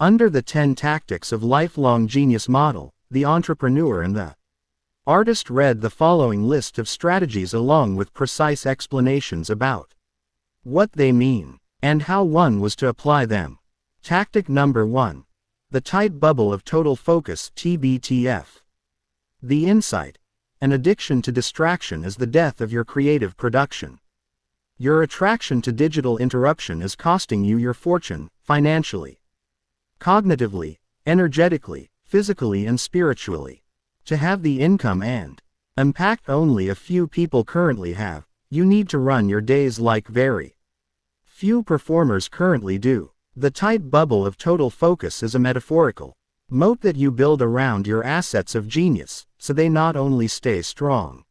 Under the 10 Tactics of Lifelong Genius model, the entrepreneur and the artist read the following list of strategies along with precise explanations about what they mean and how one was to apply them. Tactic number 1. The tight bubble of total focus (TBTF). The insight: an addiction to distraction is the death of your creative production. Your attraction to digital interruption is costing you your fortune, financially, cognitively, energetically, physically and spiritually. To have the income and impact only a few people currently have, you need to run your days like very few performers currently do. The tight bubble of total focus is a metaphorical moat that you build around your assets of genius, so they not only stay strong,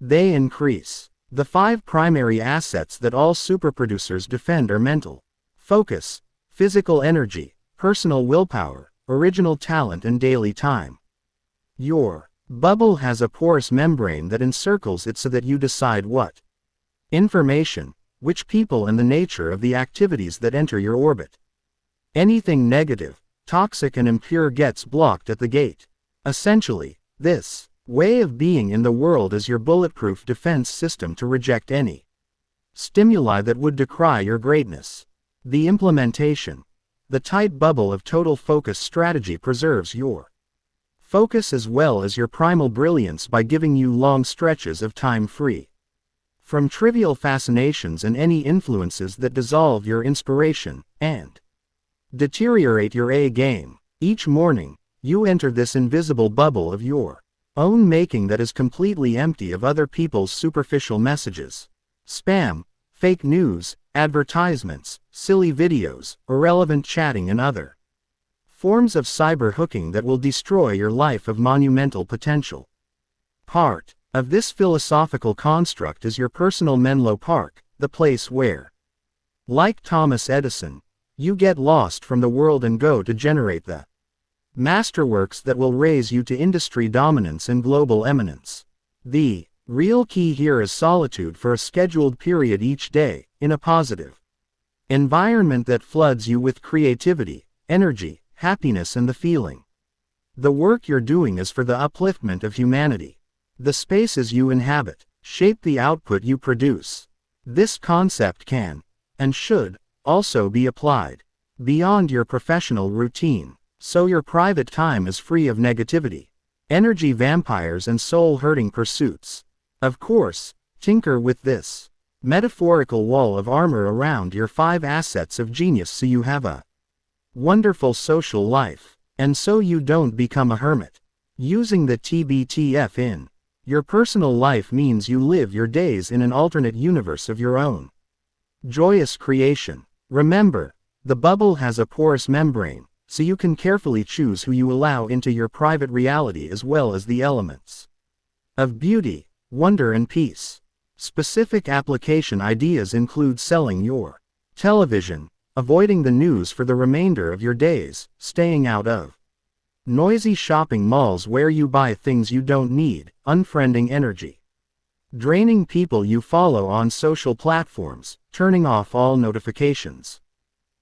they increase. The 5 primary assets that all superproducers defend are mental focus, physical energy, personal willpower, original talent and daily time. Your bubble has a porous membrane that encircles it so that you decide what information, which people and the nature of the activities that enter your orbit. Anything negative, toxic and impure gets blocked at the gate. Essentially, this way of being in the world is your bulletproof defense system to reject any stimuli that would decry your greatness. The implementation: the tight bubble of total focus strategy preserves your focus as well as your primal brilliance by giving you long stretches of time free from trivial fascinations and any influences that dissolve your inspiration and deteriorate your A game. Each morning, you enter this invisible bubble of your own making that is completely empty of other people's superficial messages, spam, fake news, advertisements, silly videos, irrelevant chatting and other forms of cyber hooking that will destroy your life of monumental potential. Part of this philosophical construct is your personal Menlo Park, the place where, like Thomas Edison, you get lost from the world and go to generate the masterworks that will raise you to industry dominance and global eminence. The real key here is solitude for a scheduled period each day, in a positive environment that floods you with creativity, energy, happiness and the feeling the work you're doing is for the upliftment of humanity. The spaces you inhabit shape the output you produce. This concept can, and should, also be applied beyond your professional routine, so your private time is free of negativity, energy vampires and soul-hurting pursuits. Of course, tinker with this metaphorical wall of armor around your 5 assets of genius so you have a wonderful social life, and so you don't become a hermit. Using the TBTF in your personal life means you live your days in an alternate universe of your own joyous creation. Remember, the bubble has a porous membrane, so you can carefully choose who you allow into your private reality as well as the elements of beauty, wonder and peace. Specific application ideas include selling your television, avoiding the news for the remainder of your days, staying out of noisy shopping malls where you buy things you don't need, unfriending energy draining people you follow on social platforms, turning off all notifications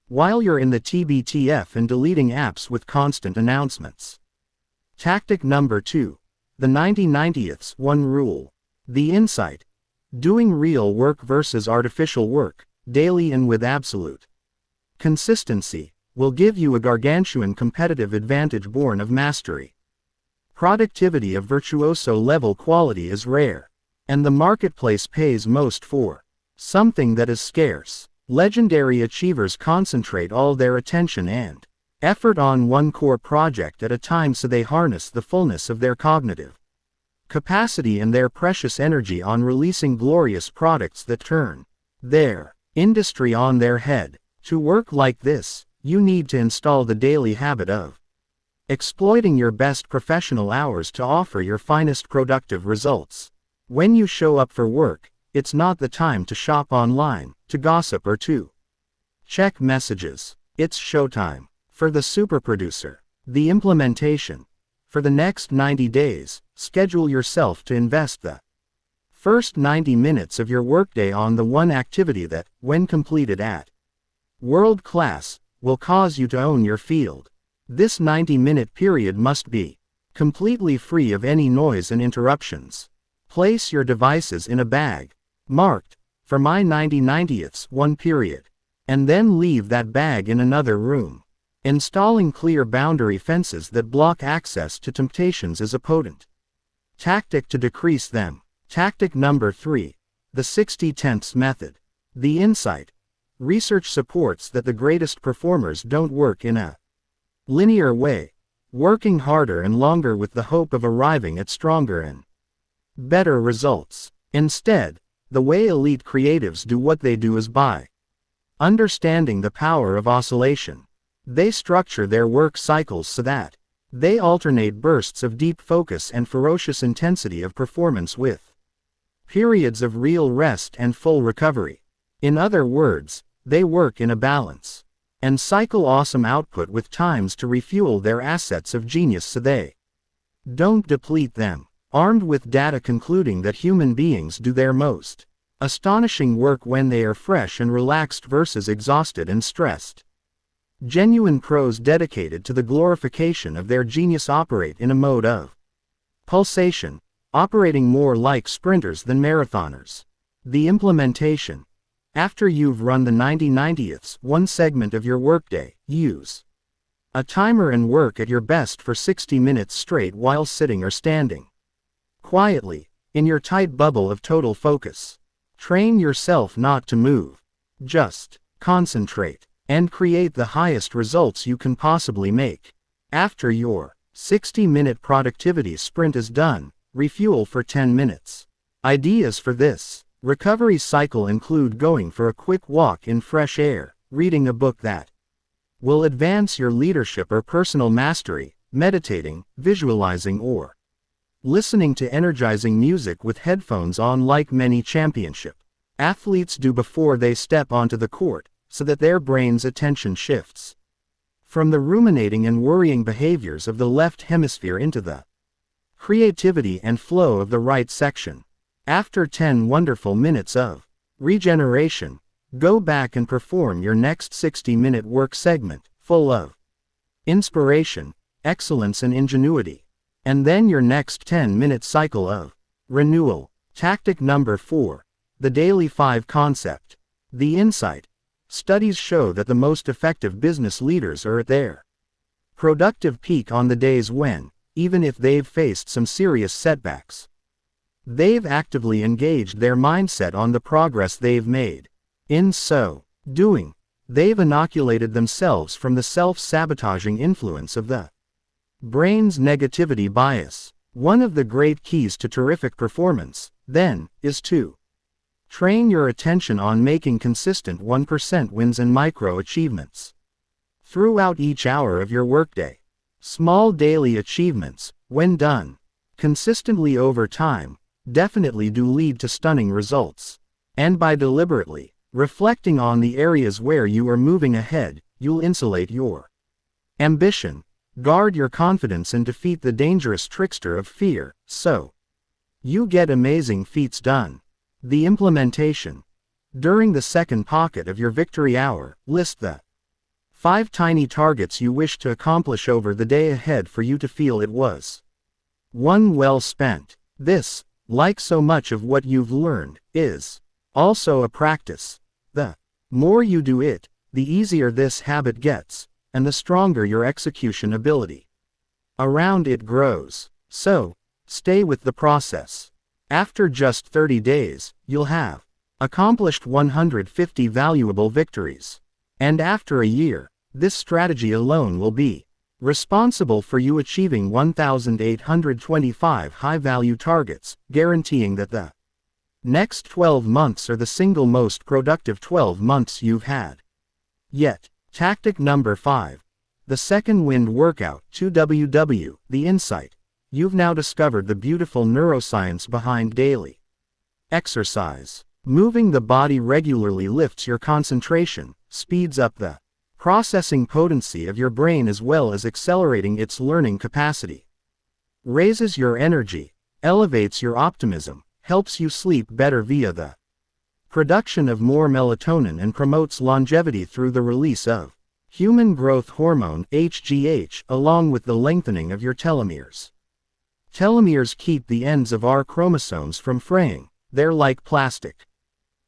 while you're in the TBTF and deleting apps with constant announcements. Tactic number 2. The 90/90ths-1 rule. The insight: doing real work versus artificial work, daily and with absolute consistency, will give you a gargantuan competitive advantage born of mastery. Productivity of virtuoso-level quality is rare, and the marketplace pays most for something that is scarce. Legendary achievers concentrate all their attention and effort on one core project at a time so they harness the fullness of their cognitive capacity and their precious energy on releasing glorious products that turn their industry on their head. To work like this, you need to install the daily habit of exploiting your best professional hours to offer your finest productive results. When you show up for work, it's not the time to shop online, to gossip or to check messages. It's showtime. For the superproducer, the implementation: for the next 90 days, schedule yourself to invest the first 90 minutes of your workday on the one activity that, when completed at world class, will cause you to own your field. This 90-minute period must be completely free of any noise and interruptions. Place your devices in a bag marked for my 90/90ths 1 period, and then leave that bag in another room. Installing clear boundary fences that block access to temptations is a potent tactic to decrease them. Tactic number 3. The 60/10ths method. The insight. Research supports that the greatest performers don't work in a linear way, working harder and longer with the hope of arriving at stronger and better results. Instead, the way elite creatives do what they do is by understanding the power of oscillation. They structure their work cycles so that they alternate bursts of deep focus and ferocious intensity of performance with periods of real rest and full recovery. In other words, they work in a balance and cycle awesome output with times to refuel their assets of genius so they don't deplete them. Armed with data concluding that human beings do their most astonishing work when they are fresh and relaxed versus exhausted and stressed. Genuine pros dedicated to the glorification of their genius operate in a mode of pulsation, operating more like sprinters than marathoners. The implementation. After you've run the 90/90ths 1 segment of your workday, use a timer and work at your best for 60 minutes straight while sitting or standing quietly, in your tight bubble of total focus. Train yourself not to move. Just concentrate and create the highest results you can possibly make. After your 60-minute productivity sprint is done, refuel for 10 minutes. Ideas for this recovery cycle include going for a quick walk in fresh air, reading a book that will advance your leadership or personal mastery, meditating, visualizing, or listening to energizing music with headphones on like many championship athletes do before they step onto the court, so that their brain's attention shifts from the ruminating and worrying behaviors of the left hemisphere into the creativity and flow of the right section. After 10 wonderful minutes of regeneration, go back and perform your next 60-minute work segment, full of inspiration, excellence and ingenuity. And then your next 10-minute cycle of renewal. Tactic number 4. The Daily 5 Concept. The insight. Studies show that the most effective business leaders are at their productive peak on the days when, even if they've faced some serious setbacks, they've actively engaged their mindset on the progress they've made. In so doing, they've inoculated themselves from the self-sabotaging influence of the brain's negativity bias. One of the great keys to terrific performance, then, is to train your attention on making consistent 1% wins and micro-achievements throughout each hour of your workday. Small daily achievements, when done consistently over time, definitely do lead to stunning results. And by deliberately reflecting on the areas where you are moving ahead, you'll insulate your ambition, guard your confidence and defeat the dangerous trickster of fear, so you get amazing feats done. The implementation. During the second pocket of your victory hour, list the 5 tiny targets you wish to accomplish over the day ahead for you to feel it was one well spent. This, like so much of what you've learned, is also a practice. The more you do it, the easier this habit gets, and the stronger your execution ability around it grows. So, stay with the process. After just 30 days, you'll have accomplished 150 valuable victories. And after a year, this strategy alone will be responsible for you achieving 1,825 high-value targets, guaranteeing that the next 12 months are the single most productive 12 months you've had yet. Tactic number 5. The second wind workout, 2WW, the insight. You've now discovered the beautiful neuroscience behind daily exercise. Moving the body regularly lifts your concentration, speeds up the processing potency of your brain as well as accelerating its learning capacity, raises your energy, elevates your optimism, helps you sleep better via the production of more melatonin and promotes longevity through the release of Human growth hormone HGH, along with the lengthening of your telomeres. Telomeres keep the ends of our chromosomes from fraying. They're like plastic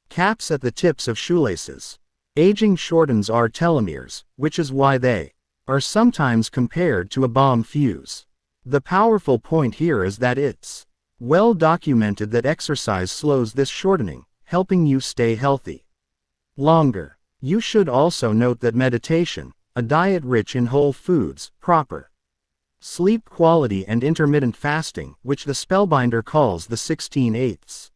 caps at the tips of shoelaces. Aging shortens our telomeres, which is why they are sometimes compared to a bomb fuse. The powerful point here is that it's well documented that exercise slows this shortening, helping you stay healthy longer. You should also note that meditation, a diet rich in whole foods, proper sleep quality and intermittent fasting, which the spellbinder calls the 16/8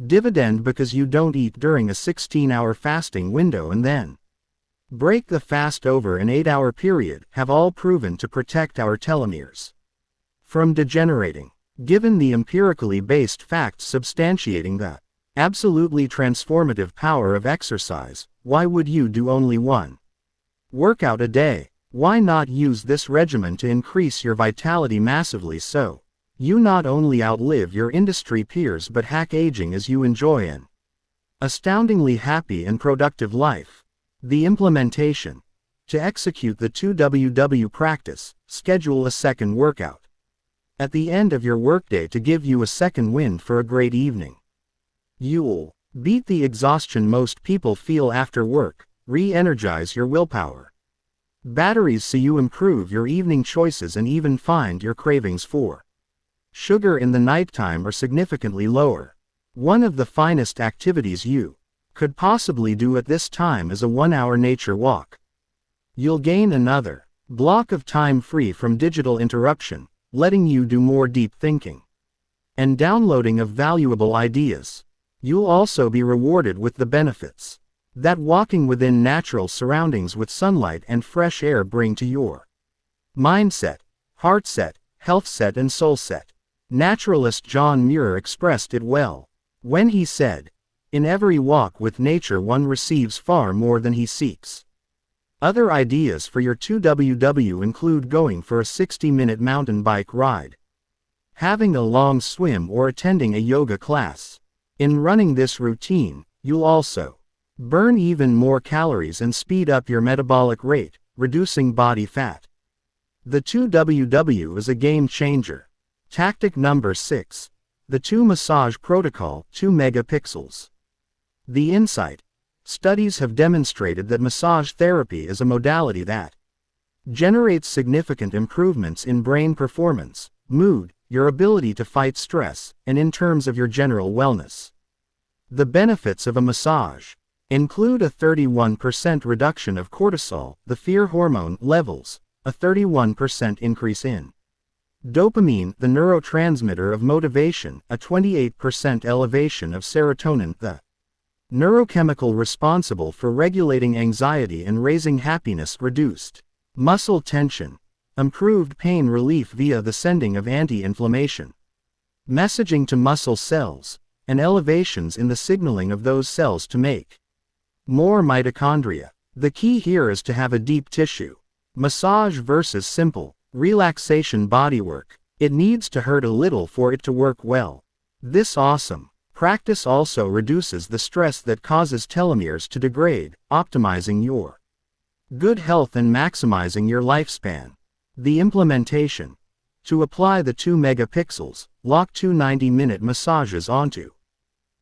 dividend because you don't eat during a 16-hour fasting window and then break the fast over an 8-hour period, have all proven to protect our telomeres from degenerating. Given the empirically based facts substantiating the absolutely transformative power of exercise, why would you do only one workout a day? Why not use this regimen to increase your vitality massively so you not only outlive your industry peers but hack aging as you enjoy an astoundingly happy and productive life? The implementation. To execute the 2WW practice, schedule a second workout at the end of your workday to give you a second wind for a great evening. You'll beat the exhaustion most people feel after work, re-energize your willpower batteries so you improve your evening choices and even find your cravings for sugar in the nighttime are significantly lower. One of the finest activities you could possibly do at this time is a 1-hour nature walk. You'll gain another block of time free from digital interruption, letting you do more deep thinking and downloading of valuable ideas. You'll also be rewarded with the benefits that walking within natural surroundings with sunlight and fresh air bring to your mindset, heart set, health set and soul set. Naturalist John Muir expressed it well when he said, "In every walk with nature one receives far more than he seeks." Other ideas for your 2WW include going for a 60-minute mountain bike ride, having a long swim or attending a yoga class. In running this routine, you'll also burn even more calories and speed up your metabolic rate, reducing body fat. The 2WW is a game changer. Tactic number 6. The 2 massage protocol, 2 megapixels. The insight. Studies have demonstrated that massage therapy is a modality that generates significant improvements in brain performance, mood, your ability to fight stress, and in terms of your general wellness. The benefits of a massage include a 31% reduction of cortisol, the fear hormone, levels, a 31% increase in dopamine, the neurotransmitter of motivation, a 28% elevation of serotonin, the neurochemical responsible for regulating anxiety and raising happiness, reduced muscle tension, improved pain relief via the sending of anti-inflammation messaging to muscle cells, and elevations in the signaling of those cells to make more mitochondria. The key here is to have a deep tissue massage versus simple relaxation bodywork. It needs to hurt a little for it to work well. This awesome practice also reduces the stress that causes telomeres to degrade, optimizing your good health and maximizing your lifespan. The implementation. To apply the 2 megapixels, lock 2 90-minute massages onto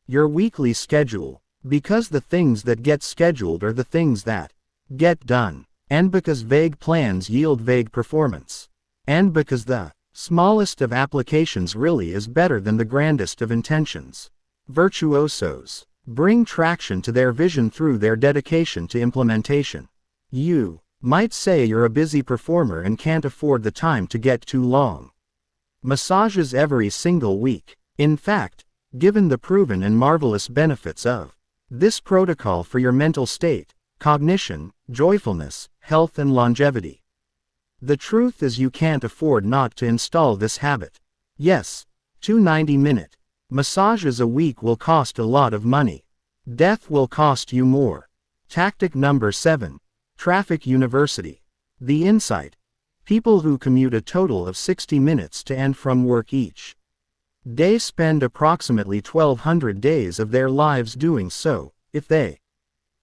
your weekly schedule, because the things that get scheduled are the things that get done, and because vague plans yield vague performance, and because the smallest of applications really is better than the grandest of intentions. Virtuosos bring traction to their vision through their dedication to implementation. You might say you're a busy performer and can't afford the time to get too long massages every single week. In fact, given the proven and marvelous benefits of this protocol for your mental state, cognition, joyfulness, health and longevity, the truth is you can't afford not to install this habit. Yes, 2 90-minute massages a week will cost a lot of money. Death will cost you more. Tactic number 7. Traffic University. The insight. People who commute a total of 60 minutes to and from work each day spend approximately 1,200 days of their lives doing so, if they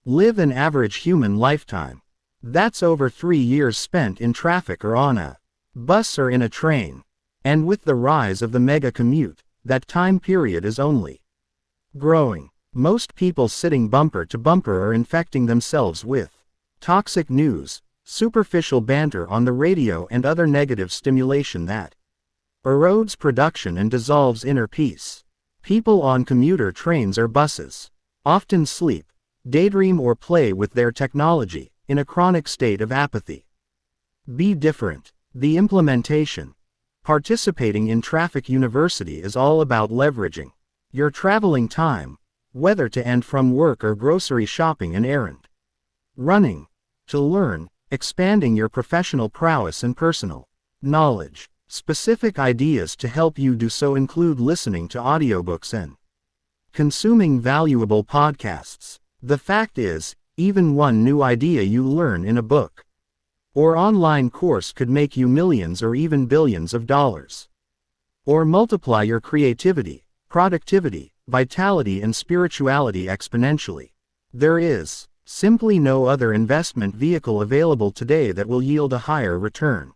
live an average human lifetime. That's over 3 years spent in traffic or on a bus or in a train. And with the rise of the mega commute, that time period is only growing. Most people sitting bumper to bumper are infecting themselves with toxic news, superficial banter on the radio and other negative stimulation that erodes production and dissolves inner peace. People on commuter trains or buses often sleep, daydream or play with their technology, in a chronic state of apathy. Be different. The implementation. Participating in Traffic University is all about leveraging your traveling time, whether to and from work or grocery shopping and errand running, to learn, expanding your professional prowess and personal knowledge. Specific ideas to help you do so include listening to audiobooks and consuming valuable podcasts. The fact is, even one new idea you learn in a book or online course could make you millions or even billions of dollars. Or multiply your creativity, productivity, vitality and spirituality exponentially. There is simply no other investment vehicle available today that will yield a higher return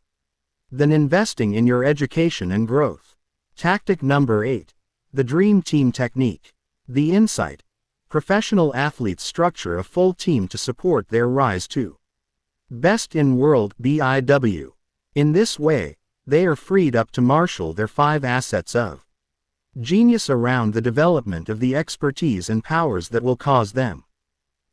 than investing in your education and growth. Tactic number 8. The Dream Team Technique. The insight. Professional athletes structure a full team to support their rise to best in world BIW. In this way, they are freed up to marshal their 5 assets of genius around the development of the expertise and powers that will cause them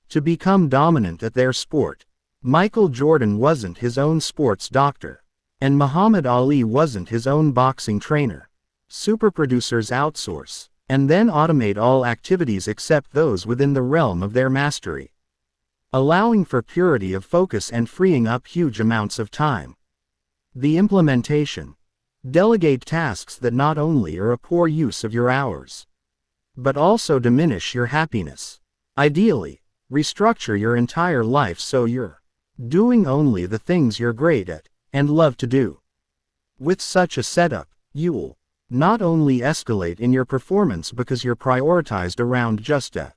to become dominant at their sport. Michael Jordan wasn't his own sports doctor, and Muhammad Ali wasn't his own boxing trainer. Superproducers outsource and then automate all activities except those within the realm of their mastery, allowing for purity of focus and freeing up huge amounts of time. The implementation. Delegate tasks that not only are a poor use of your hours, but also diminish your happiness. Ideally, restructure your entire life so you're doing only the things you're great at and love to do. With such a setup, you'll not only escalate in your performance because you're prioritized around just a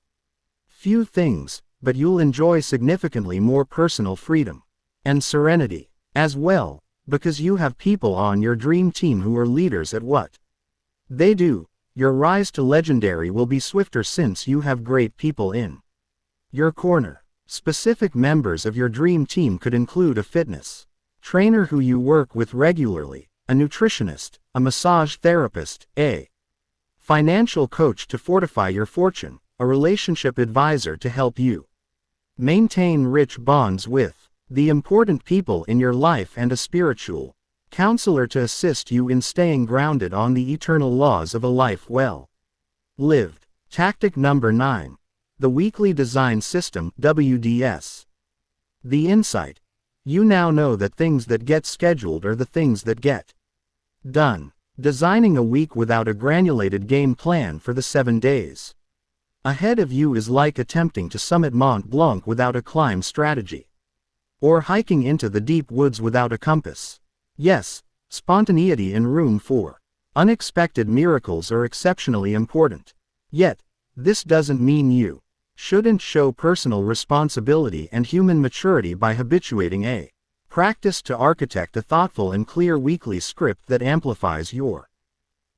few things, but you'll enjoy significantly more personal freedom and serenity as well, because you have people on your dream team who are leaders at what they do. Your rise to legendary will be swifter since you have great people in your corner. Specific members of your dream team could include a fitness trainer who you work with regularly, a nutritionist, a massage therapist, a financial coach to fortify your fortune, a relationship advisor to help you maintain rich bonds with the important people in your life, and a spiritual counselor to assist you in staying grounded on the eternal laws of a life well lived. Tactic number 9. The Weekly Design System, WDS. The insight. You now know that things that get scheduled are the things that get done. Designing a week without a granulated game plan for the 7 days ahead of you is like attempting to summit Mont Blanc without a climb strategy, or hiking into the deep woods without a compass. Yes, spontaneity and room for unexpected miracles are exceptionally important. Yet, this doesn't mean you shouldn't show personal responsibility and human maturity by habituating a practice to architect a thoughtful and clear weekly script that amplifies your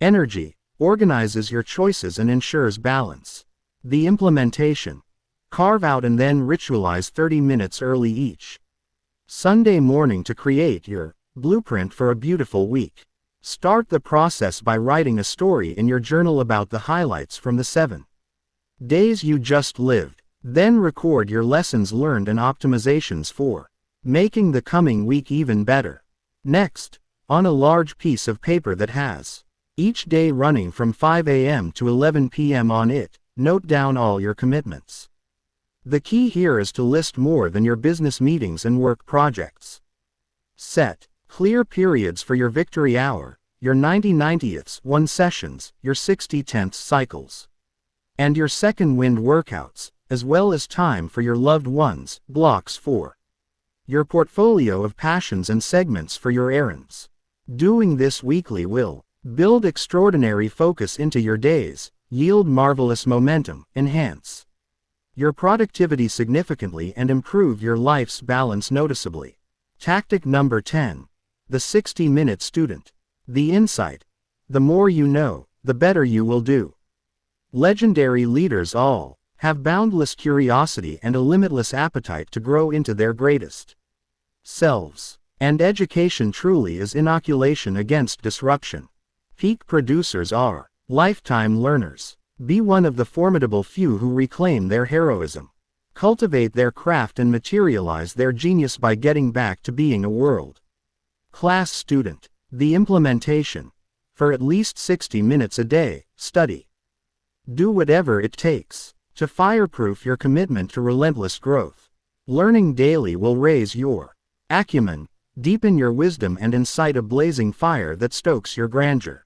energy, organizes your choices and ensures balance. The implementation. Carve out and then ritualize 30 minutes early each Sunday morning to create your blueprint for a beautiful week. Start the process by writing a story in your journal about the highlights from the 7 days you just lived. Then record your lessons learned and optimizations for making the coming week even better. Next, on a large piece of paper that has each day running from 5 a.m. to 11 p.m. on it, note down all your commitments. The key here is to list more than your business meetings and work projects. Set clear periods for your victory hour, your 90/90ths, 1 sessions, your 60/10ths cycles, and your second wind workouts, as well as time for your loved ones, blocks for your portfolio of passions and segments for your errands. Doing this weekly will build extraordinary focus into your days, yield marvelous momentum, enhance your productivity significantly and improve your life's balance noticeably. Tactic number 10. The 60-minute student. The insight. The more you know, the better you will do. Legendary leaders all have boundless curiosity and a limitless appetite to grow into their greatest selves. And education truly is inoculation against disruption. Peak producers are lifetime learners. Be one of the formidable few who reclaim their heroism. Cultivate their craft and materialize their genius by getting back to being a world-class student. The implementation. For at least 60 minutes a day, study. Do whatever it takes to fireproof your commitment to relentless growth. Learning daily will raise your acumen, deepen your wisdom and incite a blazing fire that stokes your grandeur.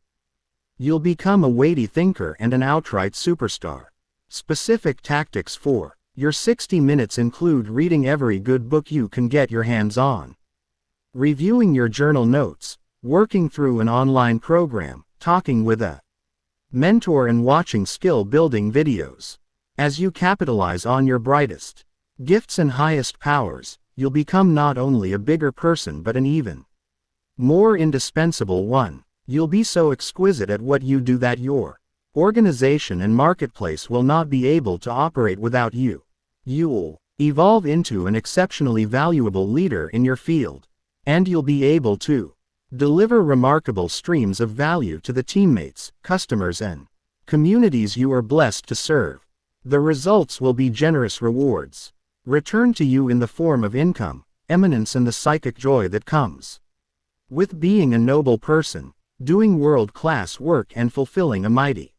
You'll become a weighty thinker and an outright superstar. Specific tactics for your 60 minutes include reading every good book you can get your hands on, reviewing your journal notes, working through an online program, talking with a mentor and watching skill-building videos. As you capitalize on your brightest gifts and highest powers, you'll become not only a bigger person but an even more indispensable one. You'll be so exquisite at what you do that your organization and marketplace will not be able to operate without you. You'll evolve into an exceptionally valuable leader in your field, and you'll be able to deliver remarkable streams of value to the teammates, customers and communities you are blessed to serve. The results will be generous rewards, returned to you in the form of income, eminence and the psychic joy that comes with being a noble person, doing world-class work and fulfilling a mighty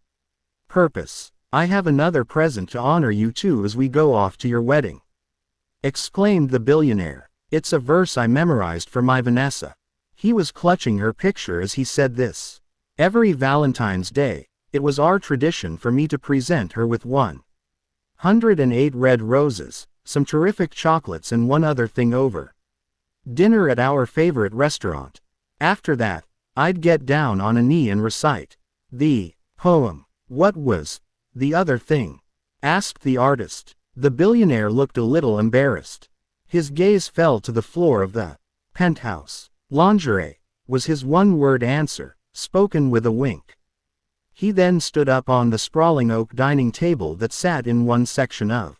purpose. I have another present to honor you too as we go off to your wedding, exclaimed the billionaire. It's a verse I memorized for my Vanessa. He was clutching her picture as he said this. Every Valentine's Day, it was our tradition for me to present her with 108 red roses, some terrific chocolates and one other thing over dinner at our favorite restaurant. After that, I'd get down on a knee and recite the poem. What was the other thing? Asked the artist. The billionaire looked a little embarrassed. His gaze fell to the floor of the penthouse. Lingerie was his one-word answer, spoken with a wink. He then stood up on the sprawling oak dining table that sat in one section of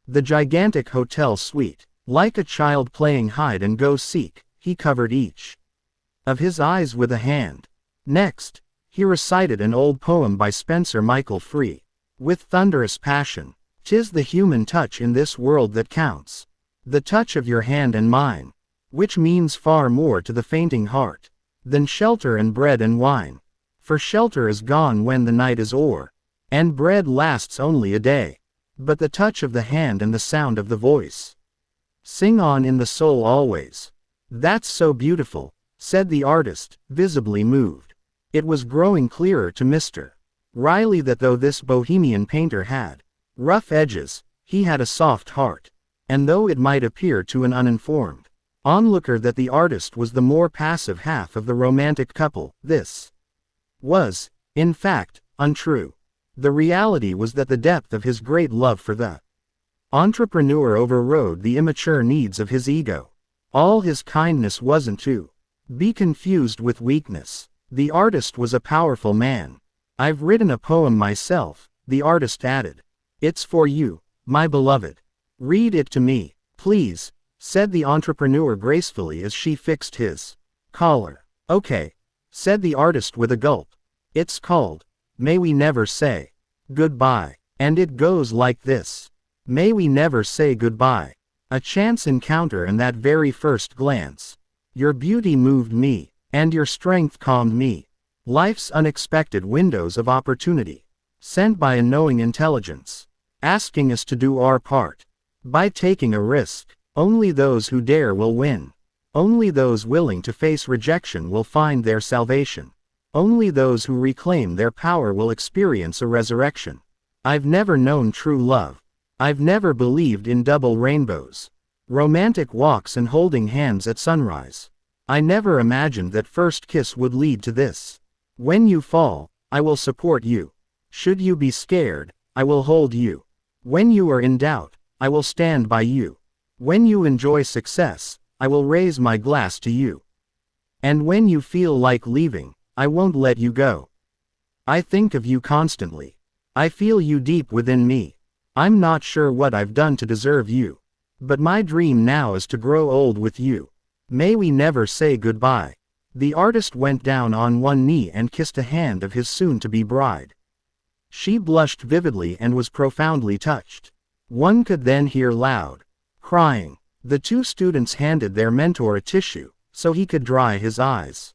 the gigantic hotel suite. Like a child playing hide-and-go-seek, he covered each of his eyes with a hand. Next, he recited an old poem by Spencer Michael Free. With thunderous passion, 'tis the human touch in this world that counts. The touch of your hand and mine, which means far more to the fainting heart than shelter and bread and wine. For shelter is gone when the night is o'er, and bread lasts only a day. But the touch of the hand and the sound of the voice sing on in the soul always. That's so beautiful, said the artist, visibly moved. It was growing clearer to Mr. Riley that though this bohemian painter had rough edges, he had a soft heart. And though it might appear to an uninformed onlooker that the artist was the more passive half of the romantic couple, this was, in fact, untrue. The reality was that the depth of his great love for the entrepreneur overrode the immature needs of his ego. All his kindness wasn't to be confused with weakness. The artist was a powerful man. I've written a poem myself, the artist added. It's for you, my beloved. Read it to me, please, said the entrepreneur gracefully as she fixed his collar. Okay, said the artist with a gulp. It's called, May We Never Say Goodbye. And it goes like this. May we never say goodbye. A chance encounter and that very first glance. Your beauty moved me, and your strength calmed me. Life's unexpected windows of opportunity, sent by a knowing intelligence, asking us to do our part. By taking a risk, only those who dare will win. Only those willing to face rejection will find their salvation. Only those who reclaim their power will experience a resurrection. I've never known true love. I've never believed in double rainbows, romantic walks and holding hands at sunrise. I never imagined that first kiss would lead to this. When you fall, I will support you. Should you be scared, I will hold you. When you are in doubt, I will stand by you. When you enjoy success, I will raise my glass to you. And when you feel like leaving, I won't let you go. I think of you constantly. I feel you deep within me. I'm not sure what I've done to deserve you. But my dream now is to grow old with you. May we never say goodbye. The artist went down on one knee and kissed a hand of his soon-to-be bride. She blushed vividly and was profoundly touched. One could then hear loud crying. The two students handed their mentor a tissue, so he could dry his eyes.